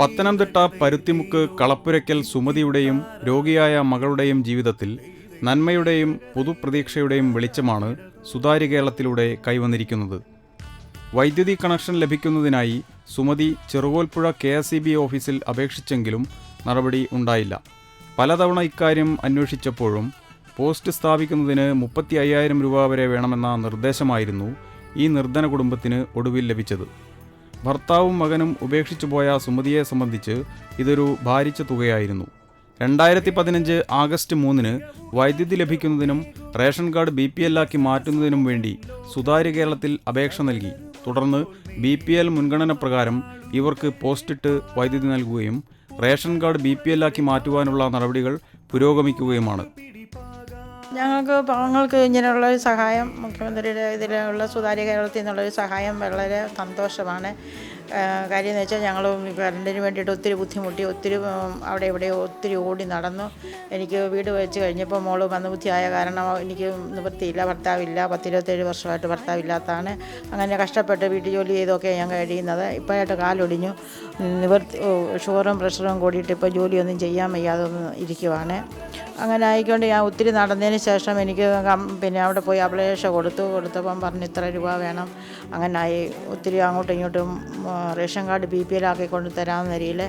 പത്തനംതിട്ട പരുത്തിമുക്ക് കളപ്പുരയ്ക്കൽ സുമതിയുടെയും രോഗിയായ മകളുടെയും ജീവിതത്തിൽ നന്മയുടെയും പുതുപ്രതീക്ഷയുടെയും വെളിച്ചമാണ് സുതാര്യ കേരളത്തിലൂടെ കൈവന്നിരിക്കുന്നത്. വൈദ്യുതി കണക്ഷൻ ലഭിക്കുന്നതിനായി സുമതി ചെറുകോൽപ്പുഴ KSEB ഓഫീസിൽ അപേക്ഷിച്ചെങ്കിലും നടപടി ഉണ്ടായില്ല. പലതവണ ഇക്കാര്യം അന്വേഷിച്ചപ്പോഴും പോസ്റ്റ് സ്ഥാപിക്കുന്നതിന് 35,000 രൂപ വരെ വേണമെന്ന നിർദ്ദേശമായിരുന്നു ഈ നിർധന കുടുംബത്തിന് ഒടുവിൽ ലഭിച്ചത്. ഭർത്താവും മകനും ഉപേക്ഷിച്ചു പോയ സുമതിയെ സംബന്ധിച്ച് ഇതൊരു ഭാരിച്ച തുകയായിരുന്നു. 2015 ആഗസ്റ്റ് 3 വൈദ്യുതി ലഭിക്കുന്നതിനും റേഷൻ കാർഡ് BPL ആക്കി മാറ്റുന്നതിനും വേണ്ടി സുതാര്യ കേരളത്തിൽ അപേക്ഷ നൽകി. തുടർന്ന് BPL മുൻഗണന പ്രകാരം ഇവർക്ക് പോസ്റ്റിട്ട് വൈദ്യുതി നൽകുകയും റേഷൻ കാർഡ് BPL ആക്കി മാറ്റുവാനുള്ള നടപടികൾ പുരോഗമിക്കുകയുമാണ്. ഞങ്ങൾക്ക് പാവങ്ങൾക്ക് ഇങ്ങനെയുള്ള ഒരു സഹായം മുഖ്യമന്ത്രിയുടെ ഇതിലുള്ള സുതാര്യ കേരളത്തിൽ നിന്നുള്ളൊരു സഹായം വളരെ സന്തോഷമാണ്. കാര്യം എന്ന് വെച്ചാൽ ഞങ്ങൾ കറണ്ടിന് വേണ്ടിയിട്ട് ഒത്തിരി ബുദ്ധിമുട്ടി, ഒത്തിരി അവിടെ ഇവിടെ ഒത്തിരി ഓടി നടന്നു. എനിക്ക് വീട് വെച്ച് കഴിഞ്ഞപ്പോൾ മോള് മന്ദബുദ്ധിയായ കാരണം എനിക്ക് നിവൃത്തിയില്ല, ഭർത്താവില്ല. 10-27 വർഷമായിട്ട് ഭർത്താവില്ലാത്തതാണ്. അങ്ങനെ കഷ്ടപ്പെട്ട് വീട്ടു ജോലി ചെയ്തൊക്കെ ഞാൻ കഴിയുന്നത്. ഇപ്പോഴായിട്ട് കാലൊടിഞ്ഞു, ഷുഗറും പ്രഷറും കൂടിയിട്ട് ഇപ്പോൾ ജോലിയൊന്നും ചെയ്യാൻ വയ്യാതെ ഇരിക്കുവാണ്. അങ്ങനെ ആയിക്കൊണ്ട് ഞാൻ ഒത്തിരി നടന്നതിന് ശേഷം എനിക്ക് അവിടെ പോയി അപേക്ഷ കൊടുത്തപ്പം പറഞ്ഞ് ഇത്ര രൂപ വേണം. അങ്ങനായി ഒത്തിരി അങ്ങോട്ടും ഇങ്ങോട്ടും റേഷൻ കാർഡ് BPL ആക്കിക്കൊണ്ട് തരാവുന്ന രീതിയിൽ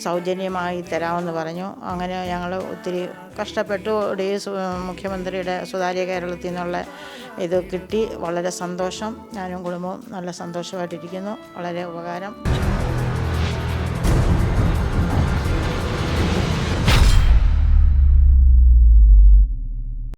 സൗജന്യമായി തരാമെന്ന് പറഞ്ഞു. അങ്ങനെ ഞങ്ങൾ ഒത്തിരി കഷ്ടപ്പെട്ടു. മുഖ്യമന്ത്രിയുടെ സുതാര്യ കേരളത്തിൽ നിന്നുള്ള ഇത് കിട്ടി. വളരെ സന്തോഷം. ഞാനും കുടുംബവും നല്ല സന്തോഷമായിട്ടിരിക്കുന്നു. വളരെ ഉപകാരം.